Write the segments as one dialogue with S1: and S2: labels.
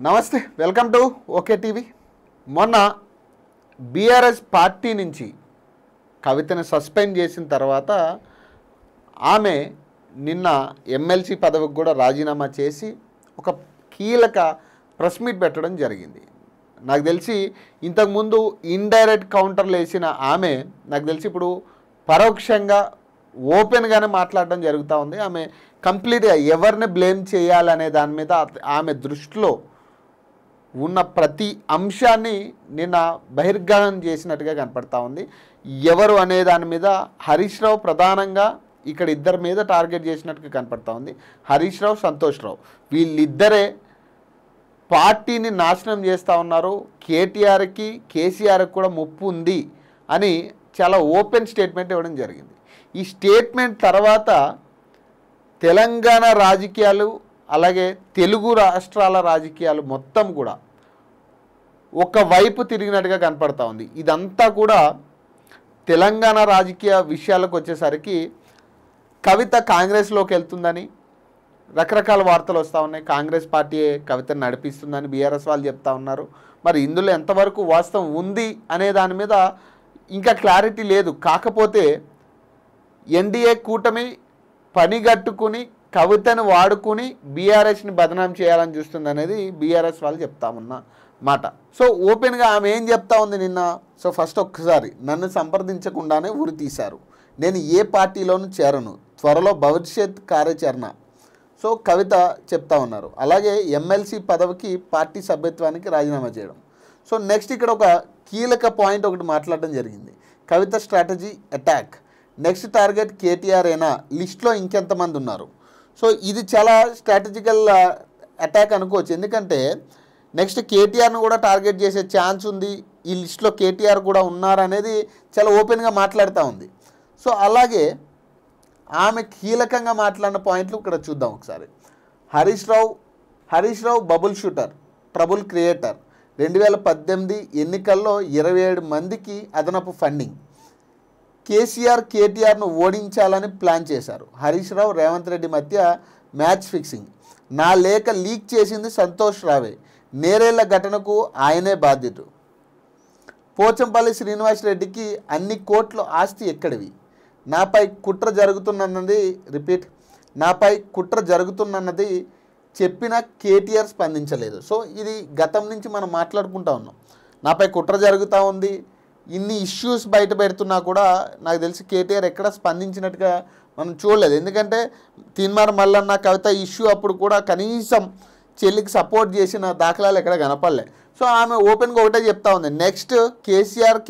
S1: నమస్తే, welcome to okay TV. మొన్న BRS party నుంచి కవితను సస్పెండ్ చేసిన తర్వాత ఆమె నిన్న ఎమ్మెల్సీ పదవికి కూడా రాజీనామా చేసి ఒక కీలక ప్రెస్ మీట్ పెట్టడం జరిగింది. నాకు తెలిసి ఇంతకుముందు ఇండైరెక్ట్ కౌంటర్లు వేసిన ఆమె నాకు తెలిసి ఇప్పుడు పరోక్షంగా ఓపెన్గానే మాట్లాడడం జరుగుతూ ఉంది. ఆమె కంప్లీట్గా ఎవరిని బ్లేమ్ చేయాలనే దాని మీద ఆమె దృష్టిలో ఉన్న ప్రతి అంశాన్ని నిన్న బహిర్గతం చేసినట్టుగా కనపడతా ఉంది. ఎవరు అనే దాని మీద హరీష్ రావు ప్రధానంగా ఇక్కడ ఇద్దరి మీద టార్గెట్ చేసినట్టుగా కనపడతా ఉంది. హరీష్ రావు, సంతోష్ రావు వీళ్ళిద్దరే పార్టీని నాశనం చేస్తూ ఉన్నారు. కేటీఆర్కి కేసీఆర్కి కూడా ముప్పు ఉంది అని చాలా ఓపెన్ స్టేట్మెంట్ ఇవ్వడం జరిగింది. ఈ స్టేట్మెంట్ తర్వాత తెలంగాణ రాజకీయాలు అలాగే తెలుగు రాష్ట్రాల రాజకీయాలు మొత్తం కూడా ఒకవైపు తిరిగినట్టుగా కనపడతా ఉంది. ఇదంతా కూడా తెలంగాణ రాజకీయ విషయాలకు వచ్చేసరికి కవిత కాంగ్రెస్లోకి వెళ్తుందని రకరకాల వార్తలు వస్తూ ఉన్నాయి. కాంగ్రెస్ పార్టీ కవితను నడిపిస్తుందని బీఆర్ఎస్ వాళ్ళు చెప్తా ఉన్నారు. మరి ఇందులో ఎంతవరకు వాస్తవం ఉంది అనే దాని మీద ఇంకా క్లారిటీ లేదు. కాకపోతే ఎన్డీఏ కూటమి పనిగట్టుకుని కవితను వాడుకుని బీఆర్ఎస్ని బదనాం చేయాలని చూస్తుంది అనేది బీఆర్ఎస్ వాళ్ళు చెప్తామన్న మాట. సో ఓపెన్గా ఆమె ఏం చెప్తా ఉంది నిన్న. సో ఫస్ట్ ఒక్కసారి నన్ను సంప్రదించకుండానే ఉరి తీశారు, నేను ఏ పార్టీలోనూ చేరను, త్వరలో భవిష్యత్ కార్యాచరణ. సో కవిత చెప్తా ఉన్నారు. అలాగే ఎమ్మెల్సీ పదవికి పార్టీ సభ్యత్వానికి రాజీనామా చేయడం. సో నెక్స్ట్ ఇక్కడ ఒక కీలక పాయింట్ ఒకటి మాట్లాడడం జరిగింది. Kavitha strategy attack, next target KTR అయినా, లిస్ట్లో ఇంకెంతమంది ఉన్నారు. సో ఇది చాలా స్ట్రాటజికల్ అటాక్ అనుకోవచ్చు. ఎందుకంటే నెక్స్ట్ కేటీఆర్ను కూడా టార్గెట్ చేసే ఛాన్స్ ఉంది, ఈ లిస్ట్లో కేటీఆర్ కూడా ఉన్నారనేది చాలా ఓపెన్గా మాట్లాడుతూ ఉంది. సో అలాగే ఆమె కీలకంగా మాట్లాడిన పాయింట్లు ఇక్కడ చూద్దాం ఒకసారి. Harish Rao bubble shooter, trouble creator, 2018 ఎన్నికల్లో 27 మందికి అదనపు ఫండింగ్, కేసీఆర్ కేటీఆర్ను ఓడించాలని ప్లాన్ చేశారు, హరీష్ రావు రేవంత్ రెడ్డి మధ్య మ్యాచ్ ఫిక్సింగ్, నా లేఖ లీక్ చేసింది సంతోష్ రావే, నేరేళ్ల ఘటనకు ఆయనే బాధ్యత, పోచంపల్లి శ్రీనివాసరెడ్డికి అన్ని కోట్ల ఆస్తి ఎక్కడివి, నాపై కుట్ర జరుగుతున్నది చెప్పిన కేటీఆర్ స్పందించలేదు. సో ఇది గతం నుంచి మనం మాట్లాడుకుంటా ఉన్నాం. నాపై కుట్ర జరుగుతూ ఉంది, ఇన్ని ఇష్యూస్ బయట పెడుతున్నా కూడా నాకు తెలిసి కేటీఆర్ ఎక్కడ స్పందించినట్టుగా మనం చూడలేదు. ఎందుకంటే తీన్మార్ మల్లన్న కవిత ఇష్యూ అప్పుడు కూడా కనీసం చెల్లికి సపోర్ట్ చేసిన దాఖలాలు ఎక్కడ కనపడలే. సో ఆమె ఓపెన్గా ఒకటే చెప్తా ఉంది, నెక్స్ట్ కేసీఆర్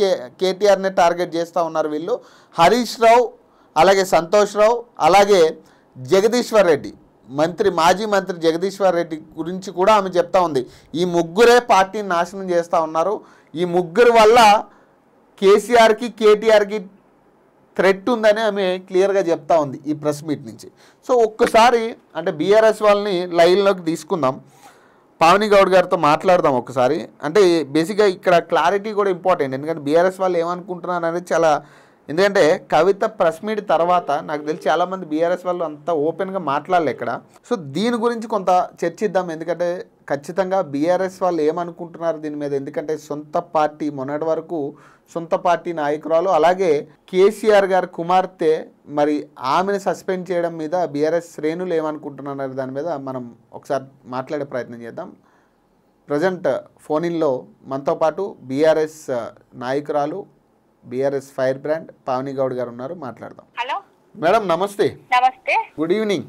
S1: కేటీఆర్ని టార్గెట్ చేస్తూ ఉన్నారు వీళ్ళు. హరీష్ రావు అలాగే సంతోష్ రావు అలాగే జగదీశ్వర్ రెడ్డి మాజీ మంత్రి జగదీశ్వర్ రెడ్డి గురించి కూడా ఆమె చెప్తా ఉంది. ఈ ముగ్గురే పార్టీని నాశనం చేస్తూ ఉన్నారు, ఈ ముగ్గురు వల్ల కేసీఆర్కి కేటీఆర్కి థ్రెట్ ఉందని ఆమె క్లియర్గా చెప్తా ఉంది ఈ ప్రెస్ మీట్ నుంచి. సో ఒక్కసారి అంటే బీఆర్ఎస్ వాళ్ళని లైన్లోకి తీసుకుందాం, పావని గౌడ్ గారితో మాట్లాడదాం ఒకసారి. అంటే బేసిక్గా ఇక్కడ క్లారిటీ కూడా ఇంపార్టెంట్. ఎందుకంటే బీఆర్ఎస్ వాళ్ళు ఏమనుకుంటున్నారు అనేది చాలా, ఎందుకంటే కవిత ప్రెస్ మీట్ తర్వాత నాకు తెలిసి చాలామంది బీఆర్ఎస్ వాళ్ళు అంత ఓపెన్గా మాట్లాడలే ఇక్కడ. సో దీని గురించి కొంత చర్చిద్దాం. ఎందుకంటే ఖచ్చితంగా బీఆర్ఎస్ వాళ్ళు ఏమనుకుంటున్నారు దీని మీద. ఎందుకంటే సొంత పార్టీ మొన్నటి వరకు సొంత పార్టీ నాయకురాలు అలాగే కేసీఆర్ గారి కుమార్తె, మరి ఆమెను సస్పెండ్ చేయడం మీద బీఆర్ఎస్ శ్రేణులు ఏమనుకుంటున్నారు దాని మీద మనం ఒకసారి మాట్లాడే ప్రయత్నం చేద్దాం. ప్రజెంట్ ఫోన్ ఇన్లో మనతో పాటు బీఆర్ఎస్ నాయకురాలు, BRS fire brand Pavani Goud గారు ఉన్నారు, మాట్లాడదాం.
S2: హలో
S1: మేడం, నమస్తే.
S2: నమస్తే,
S1: గుడ్ ఈవినింగ్.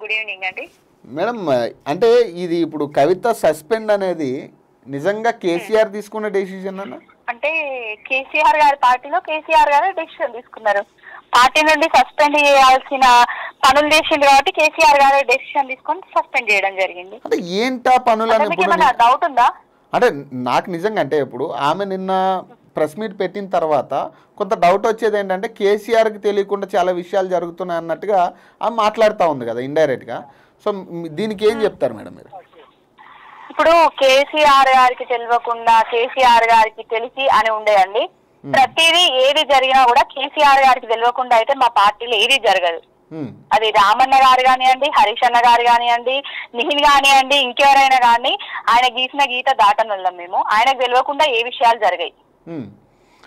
S2: గుడ్ ఈవినింగ్ అండి.
S1: మేడం, అంటే ఇది ఇప్పుడు కవిత సస్పెండ్ అనేది నిజంగా కేసీఆర్ తీసుకున్న డెసిషన్ అన్న?
S2: అంటే కేసీఆర్ గారి పార్టీలో కేసీఆర్ గారు డెసిషన్ తీసుకున్నారు. పార్టీ నుండి సస్పెండ్ చేయాల్సిన పనులు చేసింది కాబట్టి కేసీఆర్ గారు డెసిషన్ తీసుకొని సస్పెండ్ చేయడం జరిగింది.
S1: అంటే ఏంటా పనులు అని
S2: డౌట్ ఉందా?
S1: అంటే నాకు నిజంగా అంటే ఇప్పుడు ఆమె నిన్న ప్రెస్ మీట్ పెట్టిన తర్వాత కొంత డౌట్ వచ్చేది ఏంటంటే కేసీఆర్కి తెలియకుండా చాలా విషయాలు జరుగుతున్నాయి అన్నట్టుగా ఆమె మాట్లాడుతూ ఉంది కదా ఇండైరెక్ట్గా. సో దీనికి ఏం చెప్తారు మేడం మీరు?
S2: ఇప్పుడు కేసీఆర్ గారికి తెలియకుండా కేసీఆర్ గారికి తెలిసి అని ఉండేయండి. ప్రతిదీ ఏది జరిగినా కూడా కేసీఆర్ గారికి తెలియకుండా అయితే మా పార్టీలో ఏది జరగదు. అది రామన్న గారు కానివ్వండి, హరీష్ అన్న గారు కానివ్వండి, నిహిన్ కానివ్వండి, ఇంకెవరైనా కానీ ఆయన గీసిన గీత దాటనున్నాం మేము. ఆయనకు తెలియకుండా ఏ విషయాలు జరిగాయి.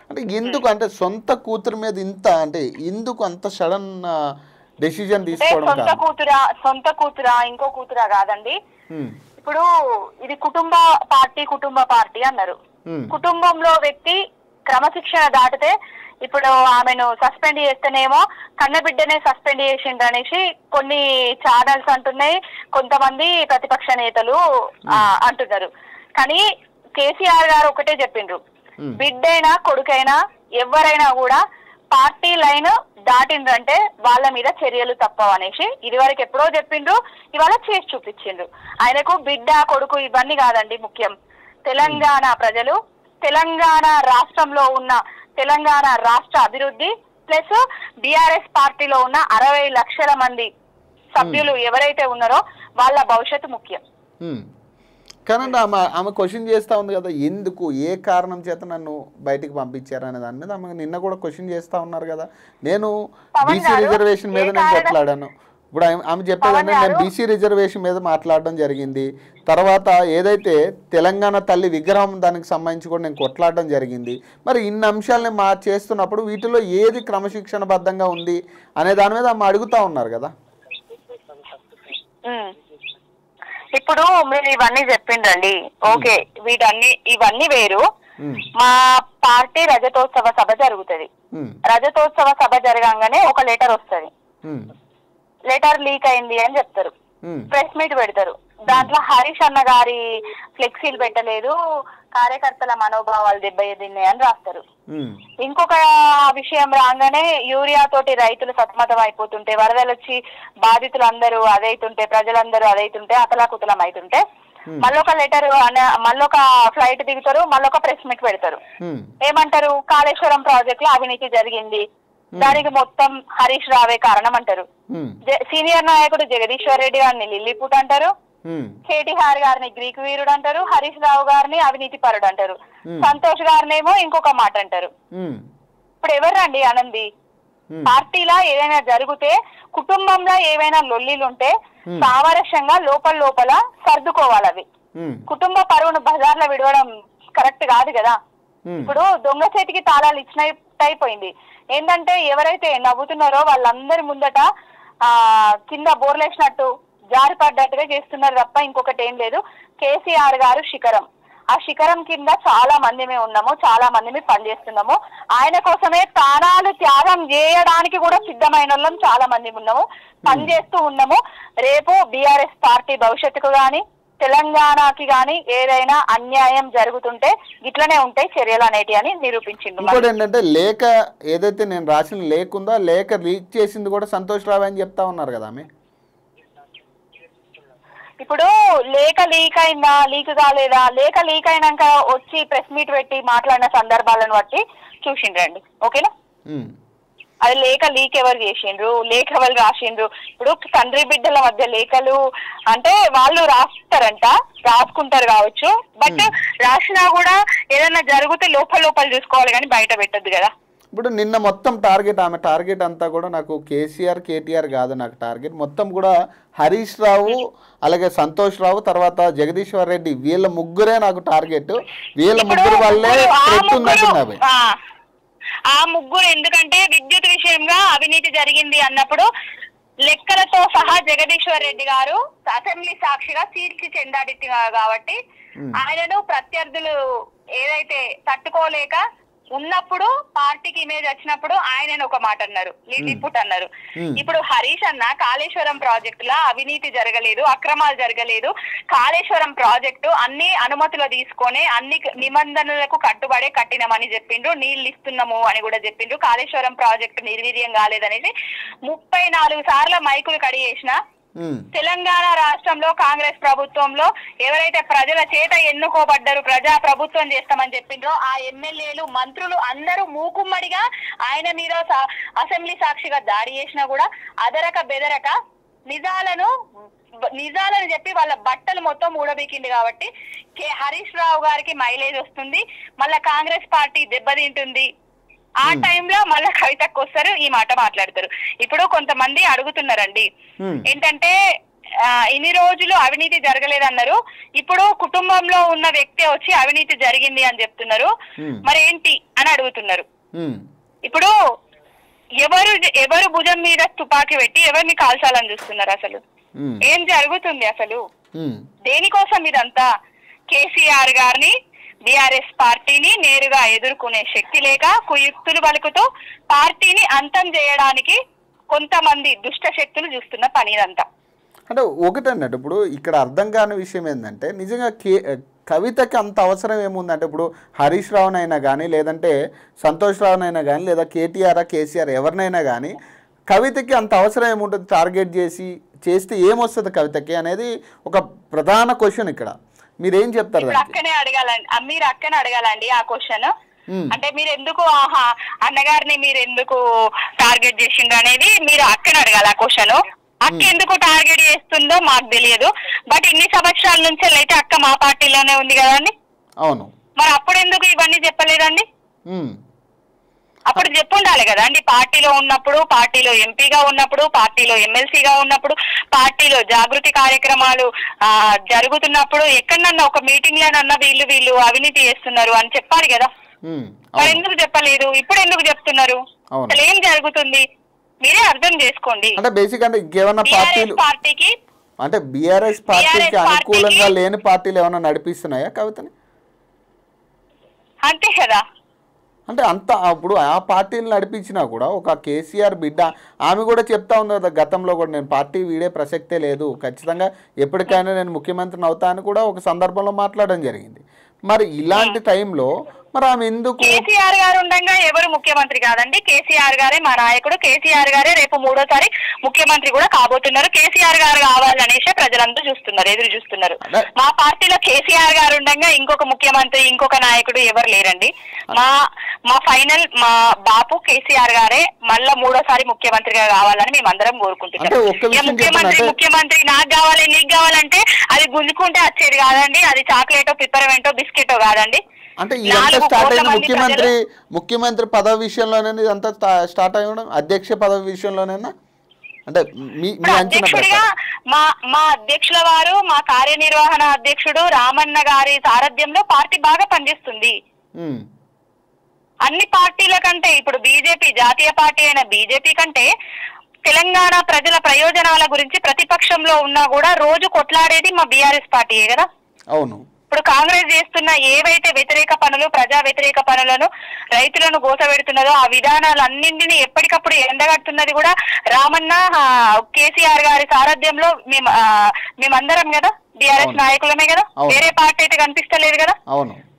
S1: అంటే ఎందుకు అంటే సొంత కూతురు మీద ఇంత అంటే ఎందుకు అంత సడన్ డెసిజన్ తీసుకోవడం?
S2: సొంత కూతురా ఇంకో కూతురా కాదండి. ఇప్పుడు ఇది కుటుంబ పార్టీ అన్నారు. కుటుంబంలో వ్యక్తి క్రమశిక్షణ దాటితే ఇప్పుడు ఆమెను సస్పెండ్ చేస్తేనేమో కన్నబిడ్డనే సస్పెండ్ చేసిండ్రు అనేసి కొన్ని ఛానల్స్ అంటున్నాయి, కొంతమంది ప్రతిపక్ష నేతలు అంటున్నారు. కానీ కేసీఆర్ గారు ఒకటే చెప్పిండ్రు, బిడ్డైనా కొడుకైనా ఎవరైనా కూడా పార్టీ లైన్ దాటిండ్రంటే వాళ్ళ మీద చర్యలు తప్పవనేసి ఇదివరకు ఎప్పుడో చెప్పిండ్రు, ఇవాళ చేసి చూపించిండ్రు. ఆయనకు బిడ్డ కొడుకు ఇవన్నీ కాదండి ముఖ్యం. తెలంగాణ ప్రజలు, తెలంగాణ రాష్ట్రంలో ఉన్న తెలంగాణ రాష్ట్ర అభివృద్ధి ప్లస్ బీఆర్ఎస్ పార్టీలో ఉన్న 60 లక్షల మంది సభ్యులు ఎవరైతే ఉన్నారో వాళ్ళ భవిష్యత్తు ముఖ్యం.
S1: కానండి ఆమె క్వశ్చన్ చేస్తూ ఉంది కదా, ఎందుకు ఏ కారణం చేత నన్ను బయటికి పంపించారు అనే దాని మీద ఆమె నిన్న కూడా క్వశ్చన్ చేస్తూ ఉన్నారు కదా. నేను బీసీ రిజర్వేషన్ మీద నేను కొట్లాడాను. ఇప్పుడు ఆమె చెప్పేదంటే నేను బీసీ రిజర్వేషన్ మీద మాట్లాడడం జరిగింది. తర్వాత ఏదైతే తెలంగాణ తల్లి విగ్రహం దానికి సంబంధించి కూడా నేను కొట్లాడడం జరిగింది. మరి ఇన్ని అంశాలని చేస్తున్నప్పుడు వీటిలో ఏది క్రమశిక్షణబద్ధంగా ఉంది అనే దాని మీద ఆమె అడుగుతూ ఉన్నారు కదా.
S2: ఇప్పుడు మీరు ఇవన్నీ చెప్పిండ్రండి, ఓకే, ఇవన్నీ వేరు. మా పార్టీ రజతోత్సవ సభ జరుగుతుంది. రజతోత్సవ సభ జరగంగానే ఒక లెటర్ వస్తుంది. లెటర్ లీక్ అయింది అని చెప్తారు, ప్రెస్ మీట్ పెడతారు. దాంట్లో హరీష్ అన్న గారి ఫ్లెక్సీలు పెట్టలేదు, కార్యకర్తల మనోభావాలు దెబ్బతిన్నాయి అని రాస్తారు. ఇంకొక విషయం రాగానే యూరియా తోటి రైతులు సతమతం అయిపోతుంటే, వరదలు వచ్చి బాధితులు అందరూ అదైతుంటే, ప్రజలందరూ అదైతుంటే, అతలాకుతలం అవుతుంటే మళ్ళొక లెటర్ మళ్ళొక ఫ్లైట్ దిగుతారు, మళ్ళొక ప్రెస్ మీట్ పెడతారు. ఏమంటారు? కాళేశ్వరం ప్రాజెక్ట్ లో అవినీతి జరిగింది, దానికి మొత్తం హరీష్ రావే కారణం అంటారు. సీనియర్ నాయకుడు జగదీశ్వర్ రెడ్డి గారిని లిల్లీపుట్ అంటారు, కేటీఆర్ గారిని గ్రీకు వీరుడు అంటారు, హరీష్ రావు గారిని అవినీతి పరుడు అంటారు, సంతోష్ గారినేమో ఇంకొక మాట అంటారు. ఇప్పుడు ఎవరండి అనంది? పార్టీలా ఏదైనా జరిగితే, కుటుంబంలో ఏవైనా లొల్లీలుంటే సామరస్యంగా లోపల సర్దుకోవాలి. అవి కుటుంబ పరువును బజార్లో విడవడం కరెక్ట్ కాదు కదా. ఇప్పుడు దొంగ చేతికి తాళాలు ఇచ్చినట్టు అయిపోయింది. ఏంటంటే ఎవరైతే నవ్వుతున్నారో వాళ్ళందరి ముందట కింద బోర్లేసినట్టు జారి పడ్డట్టుగా చేస్తున్నారు తప్ప ఇంకొకటి ఏం లేదు. కేసీఆర్ గారు శిఖరం, ఆ శిఖరం కింద చాలా మందిమే ఉన్నాము, చాలా మందిని పనిచేస్తున్నాము. ఆయన కోసమే ప్రాణాలు త్యాగం చేయడానికి కూడా సిద్ధమైన వాళ్ళం చాలా మంది ఉన్నాము, పనిచేస్తూ ఉన్నాము. రేపు బీఆర్ఎస్ పార్టీ భవిష్యత్తుకు గాని తెలంగాణకి గాని ఏదైనా అన్యాయం జరుగుతుంటే ఇట్లనే ఉంటాయి చర్యలు అనేటి అని నిరూపించింది.
S1: ఇంకోటి ఏంటంటే లేఖ ఏదైతే నేను రాసిన లేఖ ఉందో లేఖ లీక్ చేసింది కూడా సంతోష్ రావు అని చెప్తా ఉన్నారు కదా ఆమె.
S2: ఇప్పుడు లేఖ లీక్ అయిందా, లీక్ కాలేదా? లేఖ లీక్ అయినాక వచ్చి ప్రెస్ మీట్ పెట్టి మాట్లాడిన సందర్భాలను బట్టి చూసిండ్రండి, ఓకేనా? అది లేఖ లీక్ ఎవరు చేసిండ్రు, లేఖ ఎవరు రాసిండ్రు? ఇప్పుడు తండ్రి బిడ్డల మధ్య లేఖలు అంటే వాళ్ళు రాసుకుంటారు కావచ్చు, బట్ రాసినా కూడా ఏదైనా జరిగితే లోపల చూసుకోవాలి కానీ బయట పెట్టద్దు కదా.
S1: ఇప్పుడు నిన్న మొత్తం ఆమె టార్గెట్ అంతా కూడా నాకు కేటీఆర్ కాదు, నాకు టార్గెట్ మొత్తం కూడా హరీష్ రావు, అలాగే సంతోష్ రావు, తర్వాత జగదీశ్వర్ రెడ్డి, వీళ్ళ ముగ్గురే నాకు టార్గెట్. వీళ్ళ ముగ్గురు వల్లే పెడుతున్నట్టు.
S2: ఆ ముగ్గురు ఎందుకంటే విద్యుత్ విషయంగా అవినీతి జరిగింది అన్నప్పుడు లెక్కలతో సహా జగదీశ్వర్ రెడ్డి గారు అసెంబ్లీ సాక్షిగా తీర్చి చెందాడి కాబట్టి ఆయనను ప్రత్యర్థులు ఏదైతే తట్టుకోలేక ఉన్నప్పుడు పార్టీకి ఇమేజ్ వచ్చినప్పుడు ఆయన ఒక మాట అన్నారు, లిల్లీపుట్ అన్నారు. ఇప్పుడు హరీష్ అన్న కాళేశ్వరం ప్రాజెక్టులా అవినీతి జరగలేదు, అక్రమాలు జరగలేదు, కాళేశ్వరం ప్రాజెక్టు అన్ని అనుమతులు తీసుకొని అన్ని నిబంధనలకు కట్టుబడే కట్టినామని చెప్పిండ్రు, నీళ్లు ఇస్తున్నాము అని కూడా చెప్పిండ్రు, కాళేశ్వరం ప్రాజెక్టు నిర్వీర్యం కాలేదనేది 34 సార్లు మైకులు కడిగేసిన తెలంగాణ రాష్ట్రంలో కాంగ్రెస్ ప్రభుత్వంలో ఎవరైతే ప్రజల చేత ఎన్నుకోబడ్డారు, ప్రజా ప్రభుత్వం చేస్తామని చెప్పిండ్రో ఆ ఎమ్మెల్యేలు, మంత్రులు అందరూ మూకుమ్మడిగా ఆయన మీద అసెంబ్లీ సాక్షిగా దాడి చేసినా కూడా అదరక బెదరక నిజాలను చెప్పి వాళ్ళ బట్టలు మొత్తం ఊడబీకింది. కాబట్టి హరీష్ రావు గారికి మైలేజ్ వస్తుంది, మళ్ళా కాంగ్రెస్ పార్టీ దెబ్బతింటుంది ఆ టైంలో మళ్ళీ కవితకు వస్తారు, ఈ మాట మాట్లాడతారు. ఇప్పుడు కొంతమంది అడుగుతున్నారండి ఏంటంటే ఇన్ని రోజులు అవినీతి జరగలేదన్నారు, ఇప్పుడు కుటుంబంలో ఉన్న వ్యక్తి వచ్చి అవినీతి జరిగింది అని చెప్తున్నారు, మరి ఏంటి అని అడుగుతున్నారు. ఇప్పుడు ఎవరు భుజం మీద తుపాకీ పెట్టి ఎవరిని కాల్చాలని చూస్తున్నారు? అసలు ఏం జరుగుతుంది? అసలు దేనికోసం ఇదంతా? కేసీఆర్ గారిని బీఆర్ఎస్ పార్టీని నేరుగా ఎదుర్కొనే శక్తి లేక కుయుక్తులు పలుకుతూ పార్టీని అంతం చేయడానికి కొంతమంది దుష్ట శక్తులు చూస్తున్న పని ఇదంతా.
S1: అంటే ఒకటి అన్నట్టు ఇప్పుడు ఇక్కడ అర్థం కాని విషయం ఏంటంటే నిజంగా కవితకి అంత అవసరం ఏముందంటే ఇప్పుడు హరీష్ రావునైనా కానీ లేదంటే సంతోష్ రావునైనా కానీ లేదా కేటీఆర్ కేసీఆర్ ఎవరినైనా కానీ కవితకి అంత అవసరం ఏముంటుంది? టార్గెట్ చేస్తే ఏమొస్తుంది కవితకి అనేది ఒక ప్రధాన క్వశ్చన్. ఇక్కడ మీరేం చెప్తారు?
S2: అక్కనే అడగాలండి, మీరు అక్కనే అడగాలండి ఆ క్వశ్చన్. అంటే మీరు ఎందుకు అన్నగారిని మీరు ఎందుకు టార్గెట్ చేసిండ్రు అనేది మీరు అక్కనే అడగాలి ఆ క్వశ్చన్. అక్క ఎందుకు టార్గెట్ చేస్తుందో మాకు తెలియదు, బట్ ఇన్ని సంవత్సరాల నుంచి అయితే అక్క మా పార్టీలోనే ఉంది కదండి.
S1: అవును,
S2: మరి అప్పుడు ఎందుకు ఇవన్నీ చెప్పలేదండి? అప్పుడు చెప్పుండాలి కదండి. పార్టీలో ఉన్నప్పుడు, పార్టీలో ఎంపీగా ఉన్నప్పుడు, పార్టీలో ఎమ్మెల్సీగా ఉన్నప్పుడు, పార్టీలో జాగృతి కార్యక్రమాలు జరుగుతున్నప్పుడు ఎక్కడన్నా ఒక మీటింగ్ లోనన్నా వీళ్ళు అవినీతి చేస్తున్నారు అని చెప్పాలి కదా. మరి ఎందుకు చెప్పలేదు? ఇప్పుడు ఎందుకు చెప్తున్నారు? అసలు ఏం జరుగుతుంది మీరే అర్థం చేసుకోండి.
S1: అంటే బేసిక్ అంటే ఇంకేమన్నా
S2: పార్టీకి
S1: అంటే బీఆర్ఎస్ పార్టీకి అనుకూలంగా లేని పార్టీలు ఏమైనా నడిపిస్తున్నాయా కవితని?
S2: అంతే కదా.
S1: అంటే అంత ఇప్పుడు ఆ పార్టీలు నడిపించినా కూడా ఒక కేసీఆర్ బిడ్డ ఆమె కూడా చెప్తా ఉంది కదా గతంలో కూడా, నేను పార్టీ వీడే ప్రసక్తే లేదు, ఖచ్చితంగా ఎప్పటికైనా నేను ముఖ్యమంత్రిని అవుతా అని కూడా ఒక సందర్భంలో మాట్లాడడం జరిగింది. మరి ఇలాంటి టైంలో మరి ఆమె ఎందుకు?
S2: కేసీఆర్ గారు ఉండగా ఎవరు ముఖ్యమంత్రి కాదండి. కేసీఆర్ గారే మా నాయకుడు, కేసీఆర్ గారే రేపు 3వ ముఖ్యమంత్రి కూడా కాబోతున్నారు. కేసీఆర్ గారు కావాలనేసి ప్రజలందరూ చూస్తున్నారు, ఎదురు చూస్తున్నారు. మా పార్టీలో కేసీఆర్ గారు ఉండగా ఇంకొక ముఖ్యమంత్రి ఇంకొక నాయకుడు ఎవరు లేరండి. మా ఫైనల్ మా బాపు కేసీఆర్ గారే మళ్ళా 3వ ముఖ్యమంత్రిగా కావాలని మేమందరం కోరుకుంటున్నాం. ముఖ్యమంత్రి నాకు కావాలి నీకు కావాలంటే అది గుంజుకుంటే వచ్చేది కాదండి, అది చాక్లెటో పిప్పరమెంటో బిస్కెటో కాదండి.
S1: అంటే ఇదంతా స్టార్ట్ అయింది ముఖ్యమంత్రి పదవి విషయంలోనే, ఇదంతా స్టార్ట్ అయ్యడం అధ్యక్ష పదవి విషయంలోనేనా? అంటే
S2: అధ్యక్షుడిగా మా అధ్యక్షుల వారు, మా కార్యనిర్వహణ అధ్యక్షుడు రామన్న గారి సారథ్యంలో పార్టీ బాగా పనిచేస్తుంది. అన్ని పార్టీల కంటే ఇప్పుడు బీజేపీ జాతీయ పార్టీ అయిన బీజేపీ కంటే తెలంగాణ ప్రజల ప్రయోజనాల గురించి ప్రతిపక్షంలో ఉన్నా కూడా రోజు కొట్లాడేది మా బీఆర్ఎస్ పార్టీయే కదా.
S1: అవును.
S2: ఇప్పుడు కాంగ్రెస్ చేస్తున్న ఏవైతే వ్యతిరేక పనులు, ప్రజా వ్యతిరేక పనులను, రైతులను గోసపెడుతున్నదో ఆ విధానాలన్నింటినీ ఎప్పటికప్పుడు ఎండగడుతున్నది కూడా రామన్న కేసీఆర్ గారి సారథ్యంలో మేమందరం కదా, బీఆర్ఎస్ నాయకులమే కదా. వేరే పార్టీ అయితే కనిపిస్తలేదు కదా.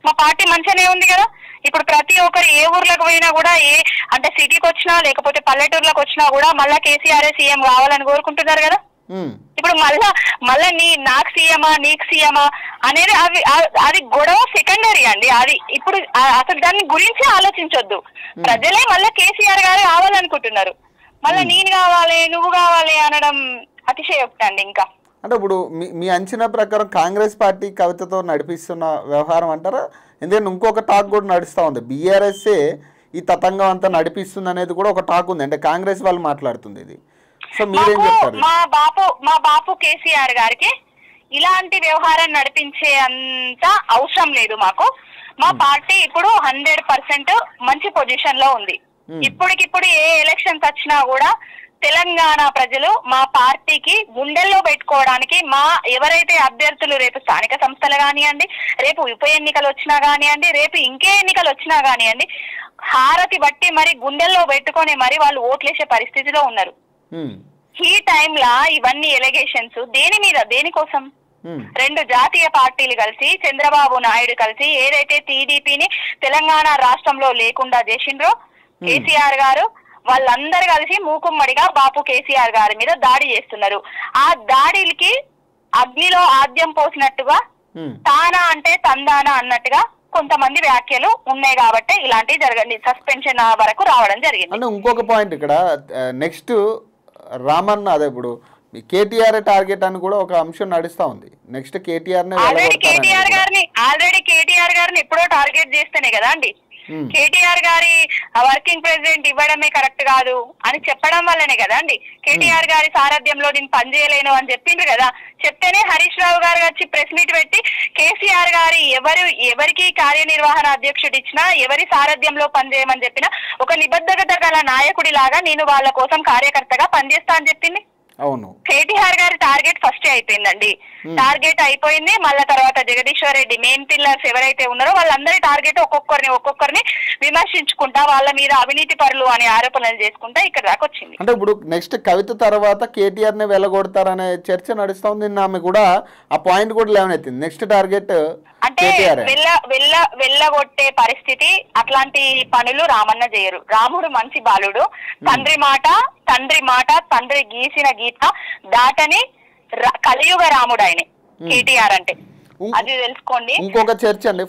S2: మా పార్టీ మంచిగానే ఉంది కదా. ఇప్పుడు ప్రతి ఒక్కరు ఏ ఊర్లకు పోయినా కూడా, అంటే సిటీకి వచ్చినా లేకపోతే పల్లెటూర్లకు వచ్చినా కూడా మళ్ళా కేసీఆర్ సీఎం కావాలని కోరుకుంటున్నారు కదా. ఇప్పుడు మళ్ళా నాకు సీఎమా నీకు సీఎమా అనేది అది గొడవ సెకండరీ అండి. అది ఇప్పుడు అసలు దాని గురించి ఆలోచించొద్దు. ప్రజలే మళ్ళా కేసీఆర్ గారు కావాలనుకుంటున్నారు. మళ్ళా నేను కావాలి నువ్వు కావాలి అనడం అతిశయోక్తి అండి. ఇంకా
S1: అంటే ఇప్పుడు మీ అంచనా ప్రకారం కాంగ్రెస్ పార్టీ కవితతో నడిపిస్తున్న వ్యవహారం అంటారా? ఎందుకంటే ఇంకొక టాక్ కూడా నడుస్తూ ఉంది, బీఆర్ఎస్ఏ ఈ తతంగం అంతా నడిపిస్తుంది అనేది కూడా ఒక టాక్ ఉంది. అంటే కాంగ్రెస్ వాళ్ళు మాట్లాడుతుంది ఇది. సో మీరేం చెప్తారు?
S2: మా బాపు కేసీఆర్ గారికి ఇలాంటి వ్యవహారం నడిపించే అంత అవసరం లేదు మాకు. మా పార్టీ ఇప్పుడు 100% మంచి పొజిషన్ లో ఉంది. ఇప్పటికిప్పుడు ఏ ఎలక్షన్స్ వచ్చినా కూడా తెలంగాణ ప్రజలు మా పార్టీకి గుండెల్లో పెట్టుకోవడానికి ఎవరైతే అభ్యర్థులు రేపు స్థానిక సంస్థలు కానివ్వండి, రేపు ఉప ఎన్నికలు వచ్చినా కానివ్వండి, రేపు ఇంకే ఎన్నికలు వచ్చినా కానివ్వండి, హారతి బట్టి మరి గుండెల్లో పెట్టుకొని మరి వాళ్ళు ఓట్లేసే పరిస్థితిలో ఉన్నారు. ఈ టైంలో ఇవన్నీ ఎలిగేషన్స్ దేనికోసం? రెండు జాతీయ పార్టీలు కలిసి చంద్రబాబు నాయుడు కలిసి ఏదైతే టీడీపీని తెలంగాణ రాష్ట్రంలో లేకుండా చేసిండ్రో కేసీఆర్ గారు, వాళ్ళందరూ కలిసి మూకుమ్మడిగా బాపు కేసీఆర్ గారి మీద దాడి చేస్తున్నారు. ఆ దాడికి అగ్నిలో ఆద్యం పోసినట్టుగా తానా అంటే తందానా అన్నట్టుగా కొంతమంది వ్యాఖ్యలు ఉన్నాయి కాబట్టి ఇలాంటివి జరగండి, సస్పెన్షన్ వరకు రావడం జరిగింది.
S1: అంటే ఇంకొక పాయింట్ ఇక్కడ నెక్స్ట్ రామన్న, అదే ఇప్పుడు కేటీఆర్ టార్గెట్ అని కూడా ఒక అంశం నడుస్తా ఉంది. నెక్స్ట్
S2: ఆల్రెడీ కేటీఆర్ గారిని ఎప్పుడో టార్గెట్ చేస్తేనే కదా అండి కేటీఆర్ గారి వర్కింగ్ ప్రెసిడెంట్ ఇవ్వడమే కరెక్ట్ కాదు అని చెప్పడం వల్లనే కదా అండి కేటీఆర్ గారి సారథ్యంలో నేను పనిచేయలేను అని చెప్పిండ్రు కదా. చెప్తేనే హరీష్ రావు గారు వచ్చి ప్రెస్ మీట్ పెట్టి కేసీఆర్ గారి ఎవరికి కార్యనిర్వహణ అధ్యక్షుడు ఇచ్చినా ఎవరి సారథ్యంలో పనిచేయమని చెప్పినా ఒక నిబద్ధత గల నాయకుడి లాగా నేను వాళ్ళ కోసం కార్యకర్తగా పనిచేస్తా అని చెప్పింది.
S1: అవును,
S2: కేటీఆర్ గారి టార్గెట్ ఫస్ట్ అయిపోయిందండి. టార్గెట్ అయిపోయింది. మళ్ళా తర్వాత జగదీశ్వర్ రెడ్డి మెయిన్ పిల్లర్స్ ఎవరైతే ఉన్నారో వాళ్ళందరి టార్గెట్ ఒక్కొక్కరిని విమర్శించుకుంటా వాళ్ళ మీద అవినీతి పరులు అనే ఆరోపణలు చేసుకుంటా ఇక్కడ దాకా వచ్చింది.
S1: అంటే ఇప్పుడు నెక్స్ట్ కవిత తర్వాత కేటీఆర్ ని వెళ్ళగొడతారనే చర్చ నడుస్తా ఉంది. ఆమె కూడా ఆ పాయింట్ కూడా లేవనెత్తింది. నెక్స్ట్ టార్గెట్
S2: అంటే వెళ్ళగొట్టే పరిస్థితి అట్లాంటి పనులు రామన్న చేయరు. రాముడు మంచి బాలుడు. తండ్రి మాట తండ్రి గీసిన గీత దాటని కలియుగ రాముడు ఆయన కేటీఆర్ అంటే అది తెలుసుకోండి.
S1: ఇంకొక చర్చ అండి,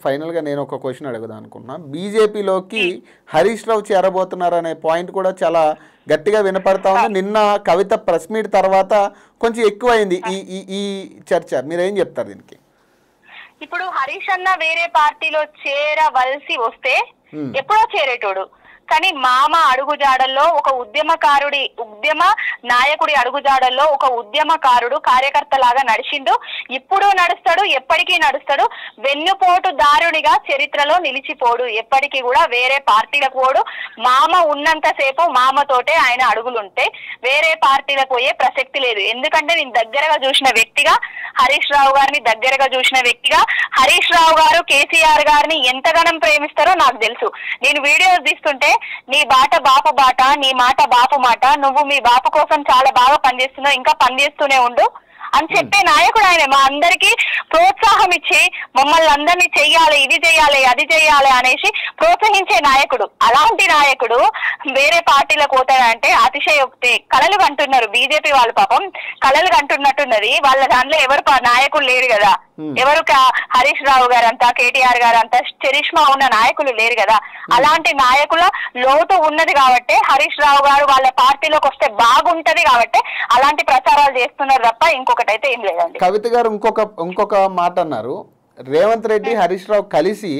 S1: ఫైనల్ గా నేను ఒక క్వశ్చన్ అడుగుదాం అనుకున్నా. బీజేపీలోకి హరీష్ రావు చేరబోతున్నారు అనే పాయింట్ కూడా చాలా గట్టిగా వినపడతా ఉంది. నిన్న కవిత ప్రెస్ మీట్ తర్వాత కొంచెం ఎక్కువైంది ఈ చర్చ. మీరేం చెప్తారు దీనికి?
S2: ఇప్పుడు హరీష్ అన్న వేరే పార్టీలో చేరవలసి వస్తే ఎప్పుడో చేరేటోడు. కానీ మామ అడుగుజాడల్లో ఒక ఉద్యమ నాయకుడి అడుగుజాడల్లో ఒక ఉద్యమకారుడు కార్యకర్త లాగా నడిచిండు. ఇప్పుడు నడుస్తాడు, ఎప్పటికీ నడుస్తాడు. వెన్నుపోటు దారునిగా చరిత్రలో నిలిచిపోడు. ఎప్పటికీ కూడా వేరే పార్టీలకు పోడు. మామ ఉన్నంతసేపు మామతోటే ఆయన అడుగులుంటే వేరే పార్టీలకు పోయే ప్రసక్తి లేదు. ఎందుకంటే నేను దగ్గరగా చూసిన వ్యక్తిగా, హరీష్ రావు గారిని దగ్గరగా చూసిన వ్యక్తిగా, హరీష్ రావు గారు కేసీఆర్ గారిని ఎంతగానం ప్రేమిస్తారో నాకు తెలుసు. నేను వీడియోస్ తీస్తుంటే నీ బాట బాపు బాట, నీ మాట బాపు మాట, నువ్వు మీ బాపు కోసం చాలా బాగా పనిచేస్తున్నావు, ఇంకా పనిచేస్తూనే ఉండు అని చెప్పే నాయకుడు ఆయన. మా అందరికి ప్రోత్సాహం ఇచ్చి మమ్మల్ని అందరినీ చెయ్యాలి, ఇది చెయ్యాలి, అది చెయ్యాలి అనేసి ప్రోత్సహించే నాయకుడు. అలాంటి నాయకుడు వేరే పార్టీలకు పోతాడంటే అతిశయోక్తి. కళలు కంటున్నారు బీజేపీ వాళ్ళు, పాపం కళలు కంటున్నట్టున్నది. వాళ్ళ దాంట్లో ఎవరు నాయకులు లేరు కదా, ఎవరు హరీష్ రావు గారు అంతా కేటీఆర్ గారు అంతా చరిష్మా ఉన్న నాయకులు లేరు కదా. అలాంటి నాయకుల లోటు ఉన్నది కాబట్టి హరీష్ రావు గారు వాళ్ళ పార్టీలోకి వస్తే బాగుంటది కాబట్టి అలాంటి ప్రచారాలు చేస్తున్నారు తప్ప ఇంకొకటి అయితే ఏం లేదండి.
S1: కవిత గారు ఇంకొక మాట అన్నారు, రేవంత్ రెడ్డి హరీష్ రావు కలిసి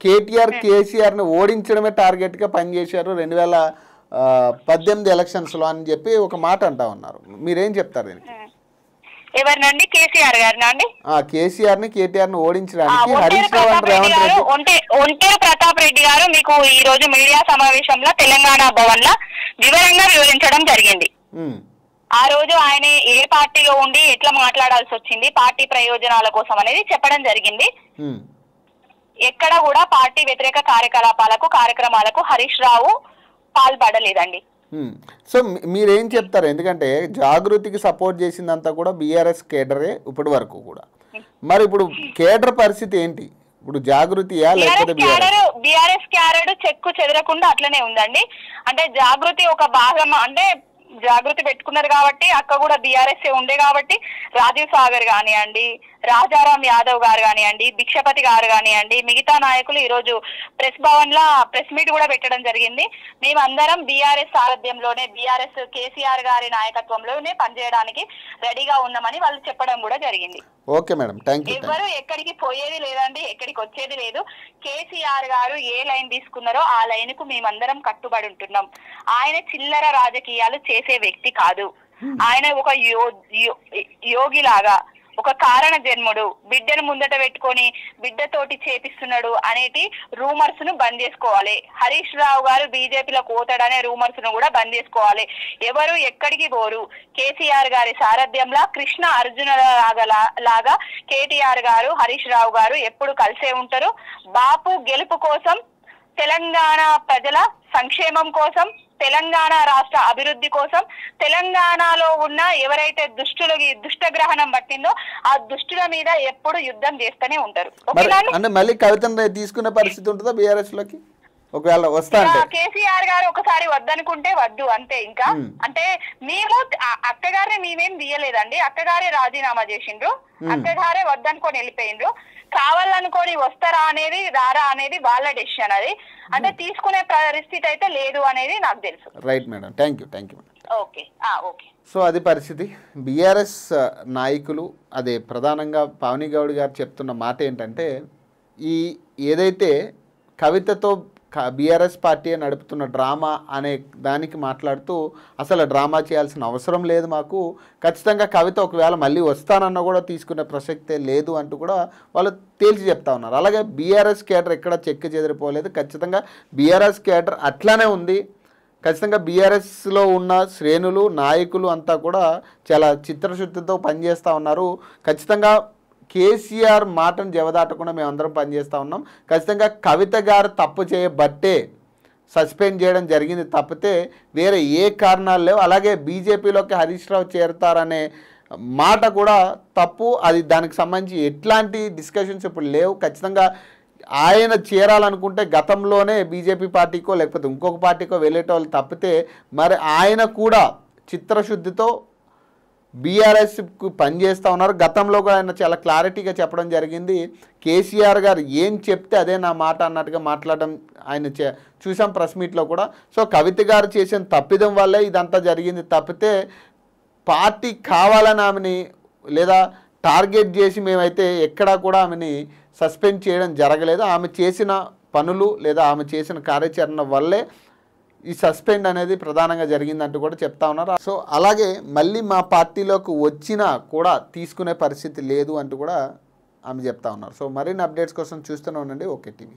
S1: కేటీఆర్ కేసీఆర్ ని ఓడించడమే టార్గెట్ గా పనిచేశారు 2018 ఎలక్షన్స్ లో అని చెప్పి ఒక మాట అంటా ఉన్నారు. మీరేం చెప్తారు దీనికి?
S2: ఎవరినండి? కేసీఆర్ గారినా అండి?
S1: కేసీఆర్ ని కేటీఆర్ ని ఓడించడానికి హరీష్ రావు అండ్ రేవంత్ రెడ్డి.
S2: ఒంటేరు ప్రతాప్ రెడ్డి గారు మీకు ఈ రోజు మీడియా సమావేశంలో తెలంగాణ భవన్ లో వివరంగా వివరించడం జరిగింది. ఆ రోజు ఆయన ఏ పార్టీలో ఉండి ఎట్లా మాట్లాడాల్సి వచ్చింది, పార్టీ ప్రయోజనాల కోసం అనేది చెప్పడం జరిగింది. ఎక్కడ కూడా పార్టీ వ్యతిరేక కార్యక్రమాలకు హరీష్ రావు పాల్పడలేదండి.
S1: సో మీరేం చెప్తారు? ఎందుకంటే జాగృతికి సపోర్ట్ చేసిందంతా కూడా బీఆర్ఎస్ కేడరే ఇప్పటి వరకు కూడా. మరి ఇప్పుడు కేడర్ పరిస్థితి ఏంటి? ఇప్పుడు జాగృతియా లేకపోతే
S2: బీఆర్ఎస్ క్యాడర్ చెక్కు చెదరకుండా అట్లనే ఉందండి. అంటే జాగృతి ఒక భాగం, అంటే జాగృతి పెట్టుకున్నారు కాబట్టి అక్క కూడా బీఆర్ఎస్ ఉండే కాబట్టి రాజీవ్ సాగర్ కానివ్వండి, రాజారాం యాదవ్ గారు కానివ్వండి, భిక్షపతి గారు కానివ్వండి, మిగతా నాయకులు ఈ రోజు ప్రెస్ భవన్ లా ప్రెస్ మీట్ కూడా పెట్టడం జరిగింది. మేమందరం బీఆర్ఎస్ సారథ్యంలోనే, బీఆర్ఎస్ కేసీఆర్ గారి నాయకత్వంలోనే పనిచేయడానికి రెడీగా ఉన్నామని వాళ్ళు చెప్పడం కూడా జరిగింది.
S1: Okay madam, thank you.
S2: ఎవరు ఎక్కడికి పోయేది లేదండి, ఎక్కడికి వచ్చేది లేదు. కేసీఆర్ గారు ఏ లైన్ తీసుకున్నారో ఆ లైన్ కు మేమందరం కట్టుబడి ఉంటున్నాం. ఆయన చిల్లర రాజకీయాలు చేసే వ్యక్తి కాదు. ఆయన ఒక యోగిలాగా, ఒక కారణ జన్ముడు, బిడ్డను ముందట పెట్టుకొని బిడ్డతోటి చేపిస్తున్నాడు అనేటి రూమర్స్ ను బంద్ చేసుకోవాలి. హరీష్ రావు గారు బీజేపీలో పోతాడనే రూమర్స్ ను కూడా బంద్ చేసుకోవాలి. ఎవరు ఎక్కడికి పోరు. కేసీఆర్ గారి సారథ్యంలో కృష్ణ అర్జున లాగా కేటీఆర్ గారు హరీష్ రావు గారు ఎప్పుడు కలిసే ఉంటారు. బాపు గెలుపు కోసం, తెలంగాణ ప్రజల సంక్షేమం కోసం, తెలంగాణ రాష్ట్ర అభివృద్ధి కోసం, తెలంగాణలో ఉన్న ఎవరైతే దుష్టగ్రహణం పట్టిందో ఆ దుష్టుల మీద ఎప్పుడు యుద్ధం చేస్తూనే ఉంటారు.
S1: అంటే మళ్ళీ కవితను తీసుకునే పరిస్థితి ఉంటుందా బీఆర్ఎస్ లోకి? ఒకవేళ వస్తా
S2: కేసీఆర్ గారు ఒకసారి వద్దనుకుంటే వద్దు అంతే. ఇంకా అంటే మేము అక్కగారిని మేమేం తీయలేదండి. అక్కగారే రాజీనామా చేసిండ్రు, అక్కగారే వద్దనుకొని వెళ్ళిపోయిండ్రు. కావాలనుకొని వస్తారా అనేది రారా అనేది వాళ్ళ డెసిషన్. అది అంటే తీసుకునే పరిస్థితి అయితే లేదు అనేది నాకు తెలుసు.
S1: Right madam, thank you.
S2: Okay.
S1: So అది పరిస్థితి. బీఆర్ఎస్ నాయకులు, అదే ప్రధానంగా పావని గౌడ్ గారు చెప్తున్న మాట ఏంటంటే, ఏదైతే కవితతో బీఆర్ఎస్ పార్టీ నడుపుతున్న డ్రామా అనే దానికి మాట్లాడుతూ అసలు డ్రామా చేయాల్సిన అవసరం లేదు మాకు, ఖచ్చితంగా కవిత ఒకవేళ మళ్ళీ వస్తానన్నా కూడా తీసుకునే ప్రసక్తే లేదు అంటూ కూడా వాళ్ళు తేల్చి చెప్తా ఉన్నారు. అలాగే బీఆర్ఎస్ కేడర్ ఎక్కడ చెక్కు చెదిరిపోలేదు, ఖచ్చితంగా బీఆర్ఎస్ కేడర్ అట్లానే ఉంది. ఖచ్చితంగా బీఆర్ఎస్లో ఉన్న శ్రేణులు నాయకులు అంతా కూడా చాలా చిత్తశుద్ధితో పనిచేస్తూ ఉన్నారు. ఖచ్చితంగా కేసీఆర్ మాటను జవదాటకుండా మేమందరం పనిచేస్తూ ఉన్నాం. ఖచ్చితంగా కవిత గారు తప్పు చేయబట్టే సస్పెండ్ చేయడం జరిగింది తప్పితే వేరే ఏ కారణాలు లేవు. అలాగే బీజేపీలోకి హరీష్ రావు చేరుతారనే మాట కూడా తప్పు. అది దానికి సంబంధించి ఎట్లాంటి డిస్కషన్స్ ఇప్పుడు లేవు. ఖచ్చితంగా ఆయన చేరాలనుకుంటే గతంలోనే బీజేపీ పార్టీకో లేకపోతే ఇంకొక పార్టీకో వెళ్ళేటోళ్ళు తప్పితే మరి ఆయన కూడా చిత్తశుద్ధితో బీఆర్ఎస్కు పనిచేస్తూ ఉన్నారు. గతంలో కూడా ఆయన చాలా క్లారిటీగా చెప్పడం జరిగింది. కేసీఆర్ గారు ఏం చెప్తే అదే నా మాట అన్నట్టుగా మాట్లాడడం ఆయన చూసాం ప్రెస్ మీట్లో కూడా. సో కవిత గారు చేసిన తప్పిదం వల్లే ఇదంతా జరిగింది తప్పితే పార్టీ కావాలని ఆమెని లేదా టార్గెట్ చేసి మేమైతే ఎక్కడా కూడా ఆమెని సస్పెండ్ చేయడం జరగలేదు. ఆమె చేసిన పనులు లేదా ఆమె చేసిన కార్యాచరణ వల్లే ఈ సస్పెండ్ అనేది ప్రధానంగా జరిగిందంటూ కూడా చెప్తా ఉన్నారు. సో అలాగే మళ్ళీ మా పార్టీలోకి వచ్చినా కూడా తీసుకునే పరిస్థితి లేదు అంటూ కూడా ఆమె చెప్తా ఉన్నారు. సో మరిన్ని అప్డేట్స్ కోసం చూస్తూనే ఉండండి ఓకే టీవీ.